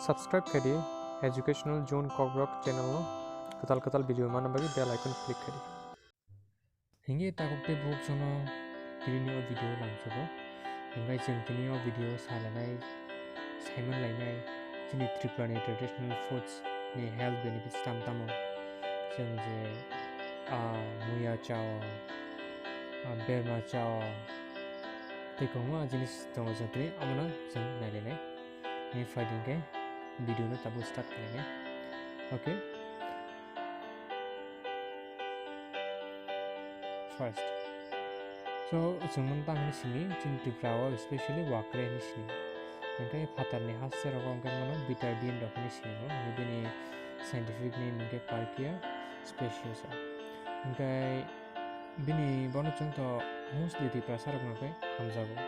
Subscribe करिए educational zone Kokborok channel नो कताल वीडियो माना बगी बेल आइकन क्लिक करिए हिंगे ताकुते बुक जोनो तिनियो वीडियो लांचबो हिंगाय जों तिनियो वीडियो सालानाय साइमन लायनाय जोंनि त्रिपुरानि ट्रेडिशनल फुड्स नि हेल्थ बेनिफिट्स तामतामो जों जे मुया चाव बेरमा चाव तेकोंगा जिनिस दङ जते अमना जों नायलायनाय नि फाइडिंगे वीडियो में तब स्टार्ट करेंगे ओके फर्स्ट सो जोंमन तांगनि सिनि जों त्रिपुरायाव स्पेशली वाकरे नि सिनि ओंखाय फातारनि हाससे रगंगे मनो बिटार बिन रखनि सिनि नो बिनि साइंटिफिक नेम के पार्किया स्पेशियसा ओंखाय बिनि बनो जों तो मोस्टली त्रिपुरासा रगंगे हमजागो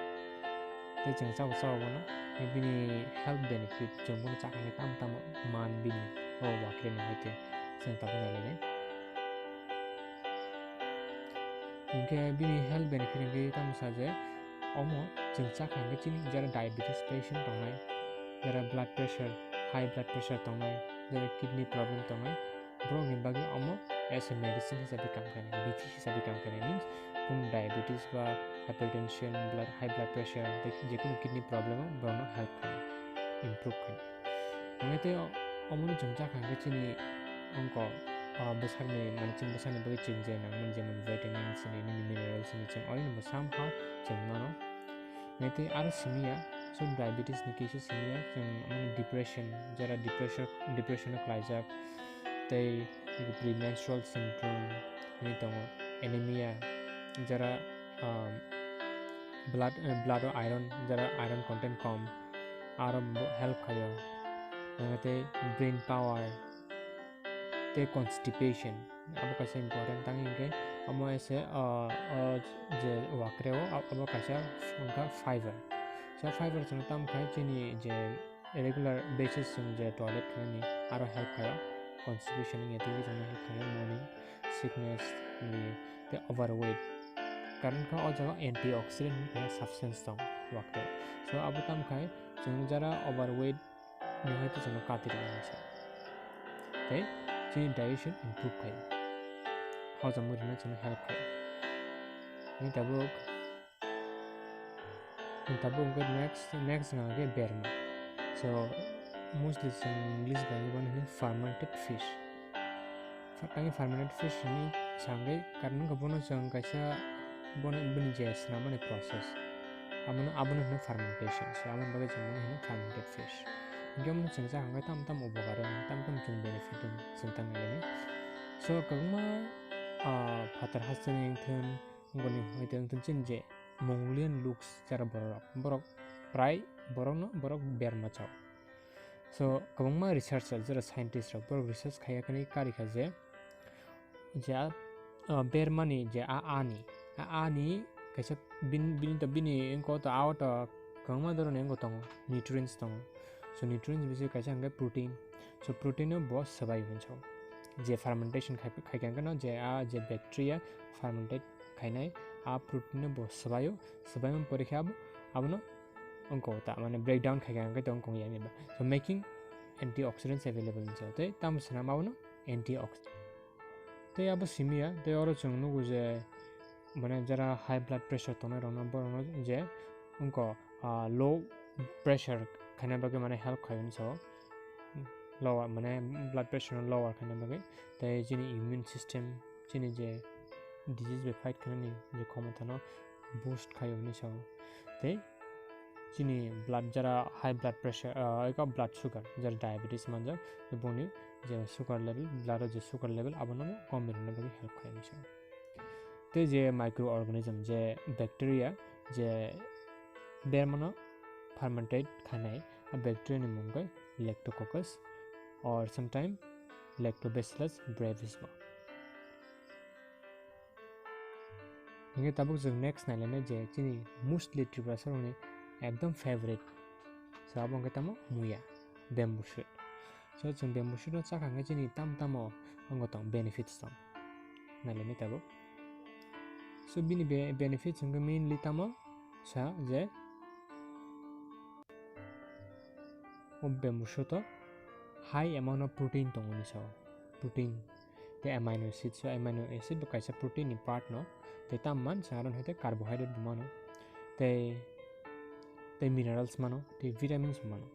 ते जों जाव ना बिनि हेल्थ बेनिफिट जों बुंनो चाहने ताम मान बिनि वाकरे नि होते जों ताबो नायलायनाय ओंखाय बिनि हेल्थ बेनिफिट के ताम साजे अमो जों चाहने चिनि जरा डायबिटीज पेशेंट दंनाय जरा blood pressure high blood pressure दंनाय जरा किडनी प्रॉब्लम दंनाय ब्रोनि बागे अमो एज ए मेडिसिन हिसाबै काम करे बीटी हिसाबै काम करे मींस बुं डायबिटीज बा हाइपरटेंशन हाई ब्लड प्रेशर जेकुनु किडनी प्रॉब्लम ब्रोनो हेल्प करे improve kan ngate omunu jongja khangge chini onko besarni mancing besarni bagi chingje na jemun vitamins ni minerals ni ching oil ni somehow jengmano ngate aro simia so diabetes ni case simia jeng amani depression jara depression klaijak tei premenstrual syndrome ni tongo anemia jara blood iron jara iron content kom आरो help खायो नंगते brain power ते constipation अब कैसे important तांग इनके हम ऐसे जे वाकरे हो अब कैसे उनका फाइबर सो फाइबर जों ताम खाय चिनी जे रेगुलर बेसिस जों जे टॉयलेट खानी आरो हेल्प खायो कॉन्स्टिपेशन नि यति जों हेल्प खायो मॉर्निंग सिकनेस नि ते ओवरवेट कारण का और जगह एंटीऑक्सीडेंट के सब्सटेंस दं वाकरे सो अब ताम खाय जों जरा ओवरवेट नहीं तो जों कातिर नहीं है जी डाइजेशन इंप्रूव खायो हजम मुरिना जों हेल्प खायो नहीं तब उनका नेक्स्ट आगे बेरमा सो मोस्टली जों इंग्लिश बांगी बने फर्मेंटेड फिश फर्मेंटेड फिश नि सांगे कारण का बोनो जों कैसा बोनो बनि जैसे ना माने process abon no fermentation so amon bagai jeng no fermented fish ngam no jengja hangai tam ubogare tam jeng benefit jeng tang ngene so kagma phatar hasen thun ngoni hoiteng thun chinje mongolian looks jara borok prai borok berma chao so kagma researcher jara scientist rok borok research khaya kani kari khaje ja berma ni je ani kaisa bini engko ta out kangma doro nengo tong nutrients tong so nutrients bise kaisa hanga protein so protein no boss sabai huncho je fermentation khai kan je bacteria fermented khainai protein no boss sabai mon porikha abno onko ta mane breakdown khai kan tong kong yani ba so making antioxidants available huncho te tam sana mauno antioxidant te abo simia te oro chungnu guje माने जरा high blood pressure तो नहीं रहना बरनो जे उनको low pressure खाने बगे माने help खायो नि सो लोअर माने ब्लड प्रेशर लोअर खाने बगे ते जिनी इम्यून सिस्टम जिनी जे डिजीज बे फाइट खाने जे क्षमता न बूस्ट खायो नि सो ते जिनी ब्लड जरा हाई ब्लड प्रेशर एक ब्लड शुगर जरा डायबिटीज मंजा बोनी जे शुगर लेवल ब्लड जे शुगर लेवल अब न कम रहने बगे हेल्प खायो नि सो ते जे माइक्रो ऑर्गेनिज्म जे बैक्टीरिया जे बेरमनो फर्मेंटेड खाने बैक्टीरिया नि मुंगै लैक्टोकोकस और समटाइम लैक्टोबैसिलस ब्रेविस इंगे तबुक जों नेक्स्ट नायलायनाय जे चिनि मोस्टली त्रिपुरासा नि एकदम फेवरेट सो आबंगे तमो मुया बेम्बू शूट सो जों बेम्बू शूट चाखांगे चिनि तामो अंगतम बेनिफिट्स दं नायलायनाय Tabuk so bini benefits nga mainly tama sa je bamboo shoot high amount of protein tong ni so protein the amino acid so amino acid ba kaisa protein ni part no te tamman saron hoite carbohydrate mano te minerals mano te vitamins mano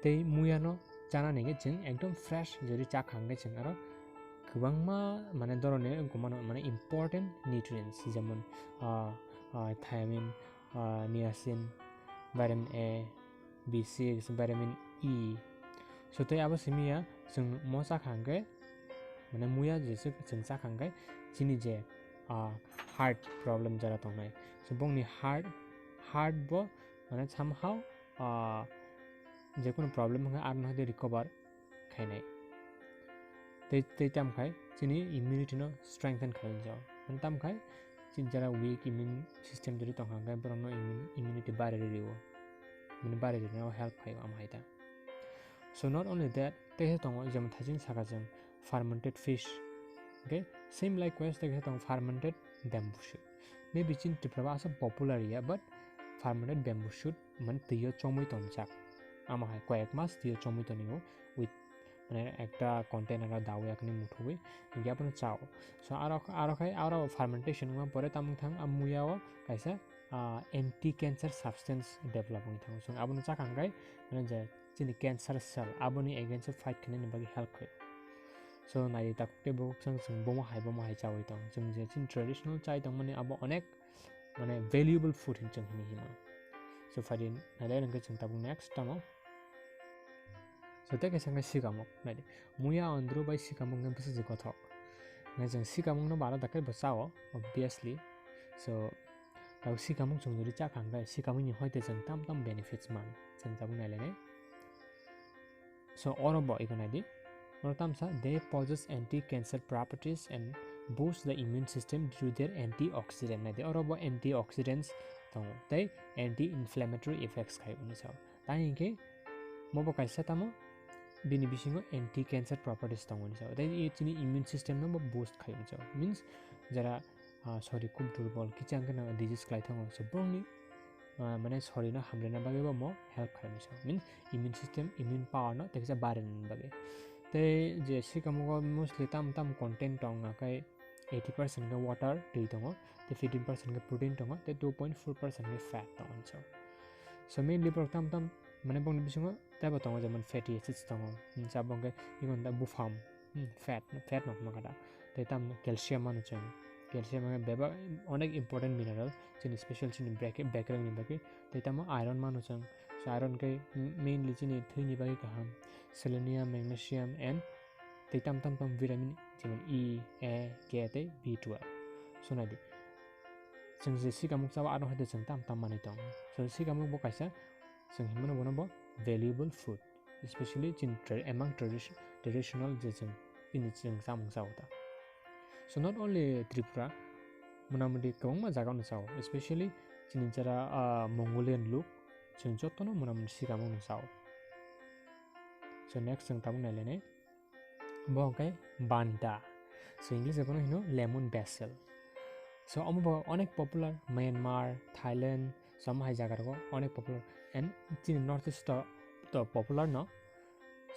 te muyano jana nege jeng ekdom fresh jodi cha khangai jeng aro kubangma mane dorone gumano mane important nutrients jemon thiamine niacin vitamin A B6 vitamin E so te abo simia jeng mo cha khangai mane muya jesu jeng cha khangai chini je heart problem jara tongnai so bongni heart bo mane somehow যে কোনো problem হয় আর না হতে recover খাইনাই তে তাম খাই চিনি immunity no strengthen খাই যাও মানে তাম খাই চিন যারা উইক ইমিউন সিস্টেম যদি তখন খাই বরং ইমিউনিটি বাড়ে রিও মানে বাড়ে রিও হেল্প খাই আম হাইতা সো নট অনলি দ্যাট তে তং যেমন থাজিন সাকাজং fermented fish okay same likewise তে তং ফার্মেন্টেড ব্যাম্বু শুট মেবি চিন Tripura popular yeah but fermented bamboo shoot মানে তিয় চমই তনচাক আমার হয় কয়েক মাস দিয়ে চমিত নিও উইথ মানে একটা কন্টেনার দাও একনি মুঠুই ইয়া আপনি চাও সো আর খাই আর ফার্মেন্টেশন পরে তাম থাং আমুয়াও কাইসা এন্টি ক্যান্সার সাবস্টেন্স ডেভেলপিং থাং সো আপনি চা খাঙ্গাই মানে যে চিনি ক্যান্সার সেল আপনি এগেইনস্ট ফাইট খানে বাকি হেল্প খাই সো নাই তাকতে বক সং সং বম হাই চাওই তং जों যে চিন ট্রেডিশনাল চাই তং মানে আবো অনেক মানে ভ্যালুয়েবল ফুড হিন जों হিনি হিমা so fadin nalai nang chung tabung next tamo so te kaisang sikamok nai muya andro bai sikamok nang busu gothok nai jang sikamok no bala dakai bachao obviously so tau sikamok chung jori cha khang gai sikamok ni hoite jang tam benefits man jang tabung nai le so orobo ikonadi or tamsa they possess anti-cancer properties and boost the immune system due to their antioxidant nai orobo antioxidants tong tai anti-inflammatory effects khai bani chao tai ke mobo kaisa tamo bini bisingo anti-cancer properties tong bani chao tai chini immune system no boost khai bani chao means jara sorry kub durbol kichang kana disease khai thong so bongni mane sorry na hamle na bage mo help khai bani chao means immune system immune power no teksa baren bage tai je sikamo mostly tam content tong kai 80% का water tea tongo ते 15% का protein tongo ते 2.4% का fat tongo so mainly program tam mane bong bisingo taba tongo jeman fatty acids tongo sa bong ka ikon da bufam fat nok makada te tam calcium manu chang calcium ma beba onek important mineral chini special chini background ni baki te tam iron manu chang so iron kai mainly chini thini baki kaham selenium magnesium and te tam vitamin যেমন E A K te B12 so nadi जों जे सिगामुक जाबा आरो हते जों tam माने दं so सिगामुक bo kaisa जों हिमनो बनो bo valuable food especially among traditional je जों ini जों जामुक Jawada so not only Tripura munamudi kongma jaga no saw especially chini jara Mongolian look जों jottono munamudi sigamuk no saw so next जों tamu nalene bongkai banda so english ekono hino lemon basil so amu onek popular Myanmar Thailand some hai jagar ko onek popular and in north east to popular no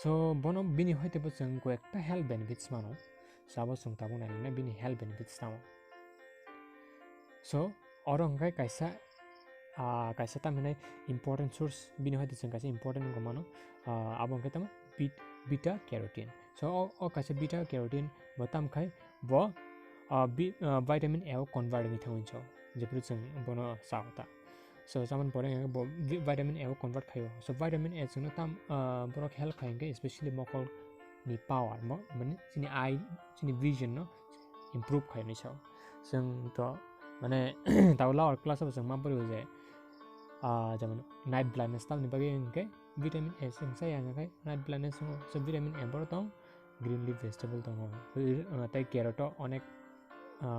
so bono bini hoite bo jeng ko ekta health benefits mano sabo sungta bo na bini health benefits tamo so orong kai kaisa tamene important source bini hoite jeng kaisa important ko mano abong kai tamo beta carotene so o kaisa beta carotene botam khai bo vitamin A convert mi thawin cho jepru chung bono sauta so saman pore bo vitamin A convert khayo so vitamin A chung tam borok help khainge especially mokol ni power mo mane chini eye chini vision no improve khai ni cho chung to mane tawla or class of chung ma pore je যেমন night blindness tam ni bagi ke vitamin A chung sa yang kai night blindness so vitamin A bor tong green leaf vegetable tong tai carrot onek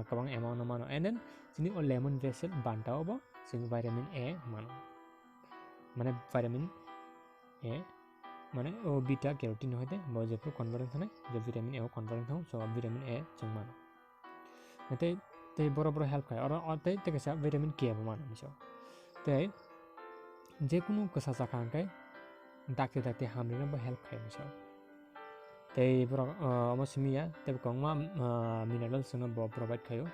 kabang amount mano and then sini o lemon basil bantao bo sing vitamin A mano mane vitamin A mane o beta carotene hoite bo je pro conversion thane je vitamin A conversion thong so vitamin A chung mano te boro help khai or te ka sa vitamin K bo mano so te जेकुनु कसा जाखांखाय दाखते हामरिनो बा help खायनो साव तै book मसिमिया तै बकंमा minerals न बो provide खायो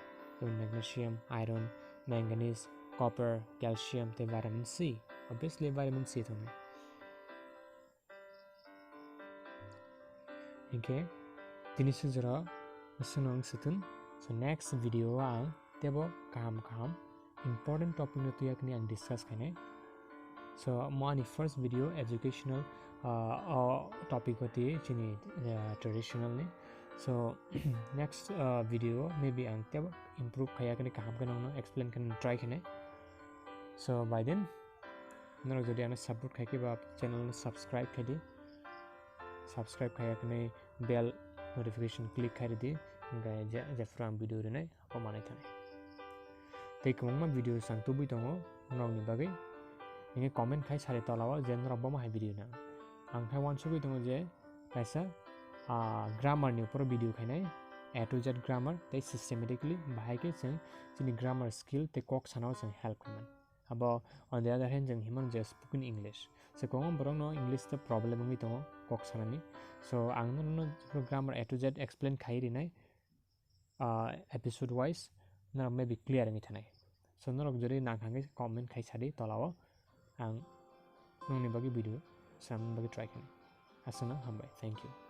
magnesium iron manganese copper calcium तै vitamin C obviously vitamin C थोंगे okay तिनिसु जरा सुनंग सुतुन so next video आं तेबो काम important topic न तुयाकनि आं डिस्कस खाने so mani first video educational topic होती चिनि traditional ने so next video maybe आं तेबो improve खायाकनि काम करना explain करना try खाने so by then नरो जदि आंनो support खाके बा channel न subscribe खादि subscribe खायाकनि bell notification click खादि गाय जेफ्राम video रने आपो माने थाने तेकमंगमा video सांतु बुइ दङो नंनि बागै नोंनि comment खाय सारे तलावा जेन रब्बा माहाय video ना आं खाय वानसु बुइ दङो जे कायसा grammar नि ऊपर video खायनाय A to Z grammar ते systematically बाहाय के जों जोंनि grammar skill ते कक सानाव जों help खालामो अब on the other hand जों हिमन जे spoken English so कोंगम बरं no English ते problem नङि दङ कक सानानि so आं न grammar A to Z explain खाय रिनाय episode wise ना maybe clear नङि थानाय so नरक जरि नाखांगे comment खाय सारि तलावा आं नोंनि बागै video सामन बागै try खालाम आसना हामबाय thank you